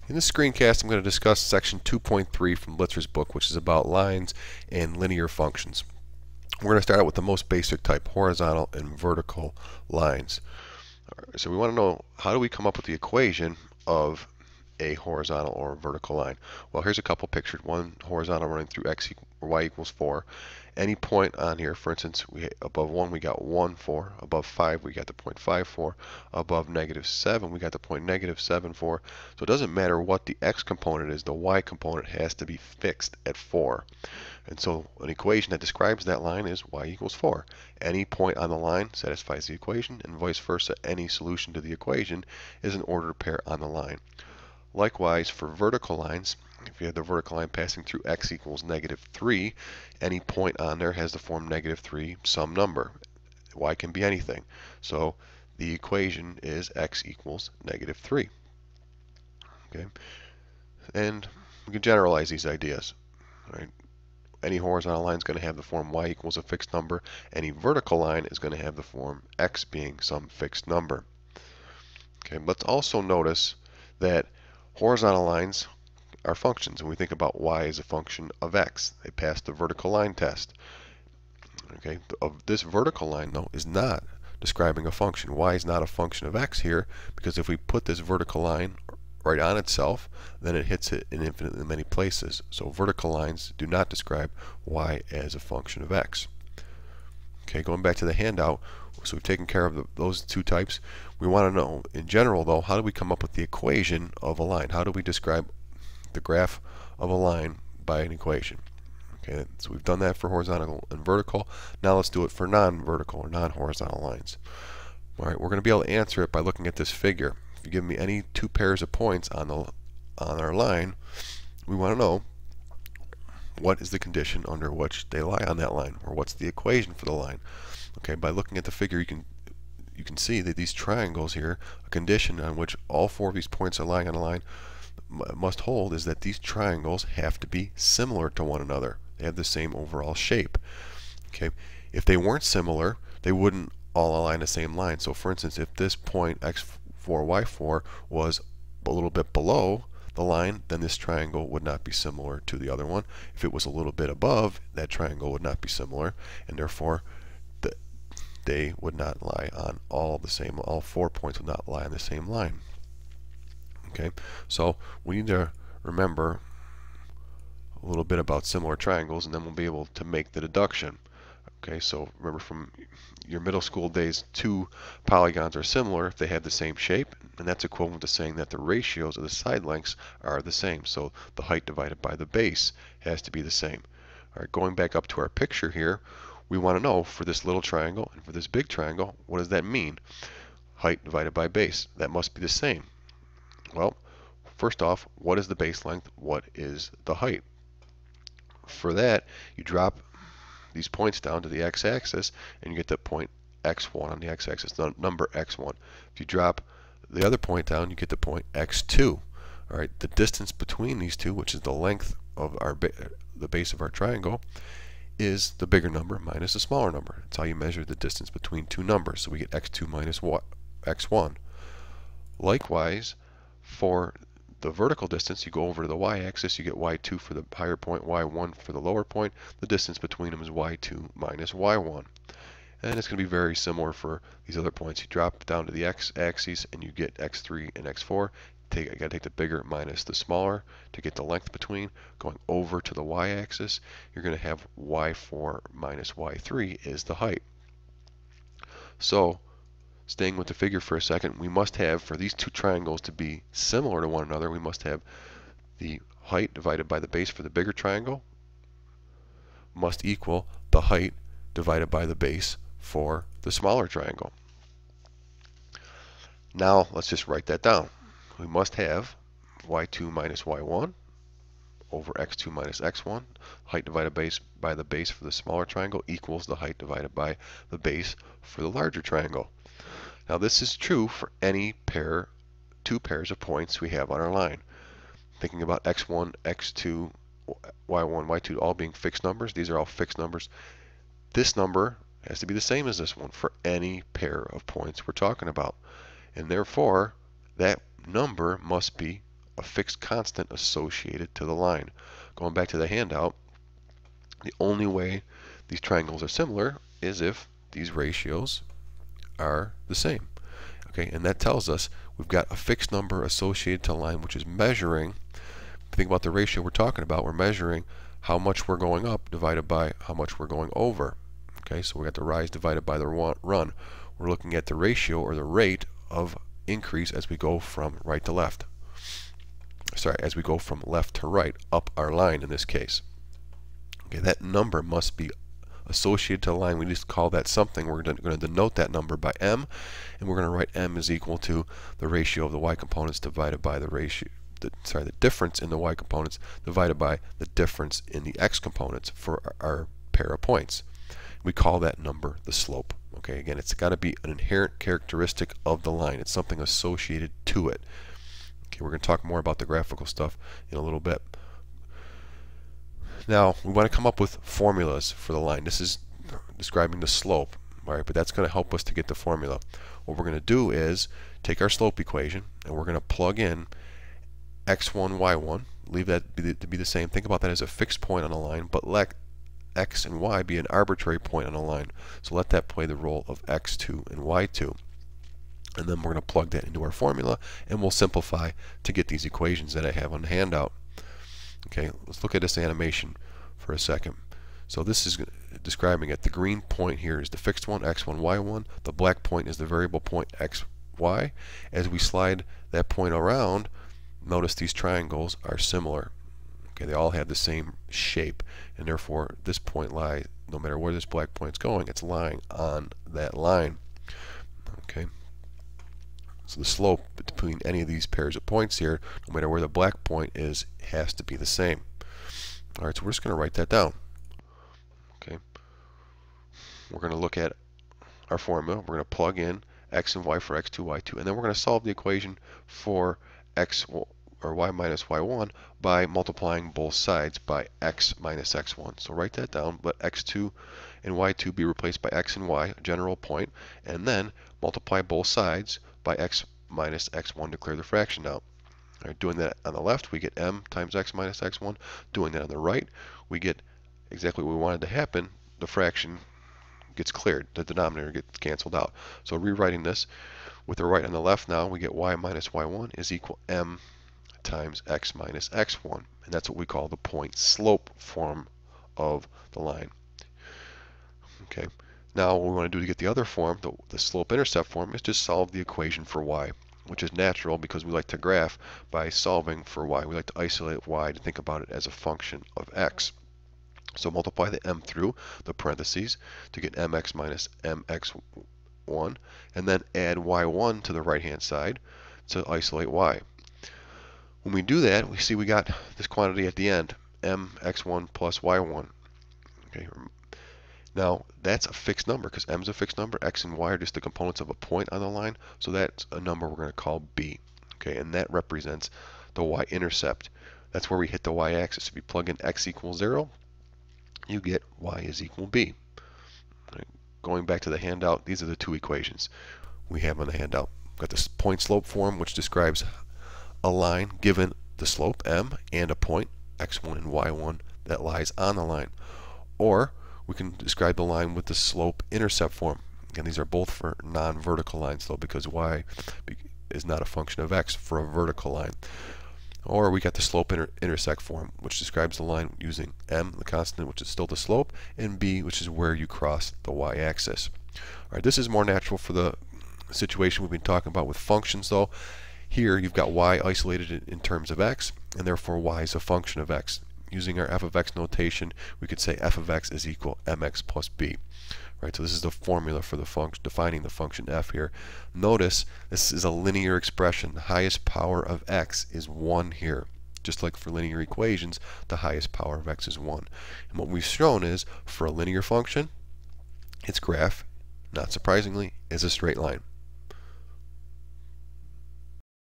In this screencast, I'm going to discuss section 2.3 from Blitzer's book, which is about lines and linear functions. We're going to start out with the most basic type, horizontal and vertical lines. So we want to know, how do we come up with the equation of a horizontal or a vertical line? Well, here's a couple pictured. One horizontal running through y equals 4. Any point on here, for instance, above 1 we got 1, 4. Above 5 we got the point 5, 4. Above -7 we got the point -7, 4. So it doesn't matter what the x component is, the y component has to be fixed at 4. And so an equation that describes that line is y equals 4. Any point on the line satisfies the equation, and vice versa. Any solution to the equation is an ordered pair on the line. Likewise, for vertical lines, if you have the vertical line passing through x equals -3, any point on there has the form -3 some number. Y can be anything. So the equation is x equals -3. Okay? And we can generalize these ideas. Right? Any horizontal line is going to have the form y equals a fixed number. Any vertical line is going to have the form x being some fixed number. Okay, let's also notice that horizontal lines are functions, and we think about y as a function of x. They pass the vertical line test. Okay, this vertical line, though, is not describing a function. Y is not a function of x here, because if we put this vertical line right on itself, then it hits it in infinitely many places. So vertical lines do not describe y as a function of x. Okay, going back to the handout, so we've taken care of those two types. We want to know, in general though, how do we come up with the equation of a line? How do we describe the graph of a line by an equation? Okay, so we've done that for horizontal and vertical. Now let's do it for non-vertical or non-horizontal lines. All right, we're going to be able to answer it by looking at this figure. If you give me any two pairs of points on our line, we want to know what is the condition under which they lie on that line, or what's the equation for the line. Okay, by looking at the figure, you can see that these triangles here, a condition on which all four of these points are lying on a line must hold is that these triangles have to be similar to one another. They have the same overall shape. Okay, if they weren't similar, they wouldn't all align the same line. So for instance, if this point x4, y4 was a little bit below the line, then this triangle would not be similar to the other one. If it was a little bit above, that triangle would not be similar, and therefore they would not lie on all 4 points would not lie on the same line. Okay, so we need to remember a little bit about similar triangles, and then we'll be able to make the deduction. Okay, so remember from your middle school days, two polygons are similar if they have the same shape, and that's equivalent to saying that the ratios of the side lengths are the same. So the height divided by the base has to be the same. All right, going back up to our picture here, we want to know for this little triangle and for this big triangle, what does that mean? Height divided by base, that must be the same. Well, first off, what is the base length? What is the height? For that, you drop these points down to the x-axis, and you get the point x1 on the x-axis, the number x1. If you drop the other point down, you get the point x2. All right, the distance between these two, which is the length of the base of our triangle, is the bigger number minus the smaller number. That's how you measure the distance between two numbers. So we get x2 minus x1. Likewise, for the vertical distance, you go over to the y-axis, you get y2 for the higher point, y1 for the lower point. The distance between them is y2 minus y1. And it's going to be very similar for these other points. You drop down to the x-axis and you get x3 and x4. You got to take the bigger minus the smaller to get the length between. Going over to the y-axis, you're going to have y4 minus y3 is the height. So staying with the figure for a second, we must have, for these two triangles to be similar to one another, we must have the height divided by the base for the bigger triangle must equal the height divided by the base for the smaller triangle. Now let's just write that down. We must have y2 minus y1 over x2 minus x1. Height divided by the base for the smaller triangle equals the height divided by the base for the larger triangle. Now this is true for any two pairs of points we have on our line. Thinking about x1, x2, y1, y2 all being fixed numbers. These are all fixed numbers. This number has to be the same as this one for any pair of points we're talking about. And therefore, that number must be a fixed constant associated to the line. Going back to the handout, the only way these triangles are similar is if these ratios are the same. Okay, and that tells us we've got a fixed number associated to a line which is measuring, think about the ratio we're talking about, we're measuring how much we're going up divided by how much we're going over. Okay, so we got the rise divided by the run. We're looking at the ratio or the rate of increase as we go from right to left. Sorry, as we go from left to right, up our line in this case. Okay, that number must be associated to the line. We just call that something. We're going to denote that number by m, and we're going to write m is equal to the ratio of the y components divided by the ratio, the difference in the y components divided by the difference in the x components for our pair of points. We call that number the slope. Okay, again, it's got to be an inherent characteristic of the line. It's something associated to it. Okay, we're going to talk more about the graphical stuff in a little bit. Now, we want to come up with formulas for the line. This is describing the slope, all right, but that's going to help us to get the formula. What we're going to do is take our slope equation and we're going to plug in x1, y1, leave that to be the same. Think about that as a fixed point on a line, but let x and y be an arbitrary point on a line. So let that play the role of x2 and y2. And then we're going to plug that into our formula, and we'll simplify to get these equations that I have on the handout. Okay, let's look at this animation for a second. So this is describing it. The green point here is the fixed one, x1, y1. The black point is the variable point, x, y. As we slide that point around, notice these triangles are similar. Okay, they all have the same shape, and therefore this point lies, no matter where this black point's going, it's lying on that line. Okay, so the slope between any of these pairs of points here, no matter where the black point is, has to be the same. All right, so we're just going to write that down. Okay, we're going to look at our formula. We're going to plug in x and y for x2, y2, and then we're going to solve the equation for x or y minus y1 by multiplying both sides by x minus x1. So write that down. Let x2 and y2 be replaced by x and y, a general point, and then multiply both sides by x minus x1 to clear the fraction out. All right, doing that on the left, we get m times x minus x1. Doing that on the right, we get exactly what we wanted to happen. The fraction gets cleared. The denominator gets canceled out. So rewriting this with the right on the left now, we get y minus y1 is equal m times x minus x1. And that's what we call the point slope form of the line. Okay. Now what we want to do to get the other form, the slope-intercept form, is just solve the equation for y, which is natural because we like to graph by solving for y. We like to isolate y to think about it as a function of x. So multiply the m through the parentheses to get mx minus mx1, and then add y1 to the right-hand side to isolate y. When we do that, we see we got this quantity at the end, mx1 plus y1. Okay. Now, that's a fixed number because m is a fixed number. X and y are just the components of a point on the line. So that's a number we're going to call b. Okay, and that represents the y-intercept. That's where we hit the y-axis. If you plug in x equals 0, you get y is equal b. Right. Going back to the handout, these are the two equations we have on the handout. We've got this point slope form, which describes a line given the slope m and a point x1 and y1 that lies on the line. Or we can describe the line with the slope-intercept form. Again, these are both for non-vertical lines, though, because y is not a function of x for a vertical line. Or we got the slope-intersect form, which describes the line using m, the constant, which is still the slope, and b, which is where you cross the y-axis. All right, this is more natural for the situation we've been talking about with functions, though. Here, you've got y isolated in terms of x, and therefore y is a function of x. Using our f of x notation, we could say f of x is equal mx plus b. Right, so this is the formula for the function, defining the function f here. Notice this is a linear expression. The highest power of x is 1 here. Just like for linear equations, the highest power of x is 1. And what we've shown is, for a linear function, its graph, not surprisingly, is a straight line.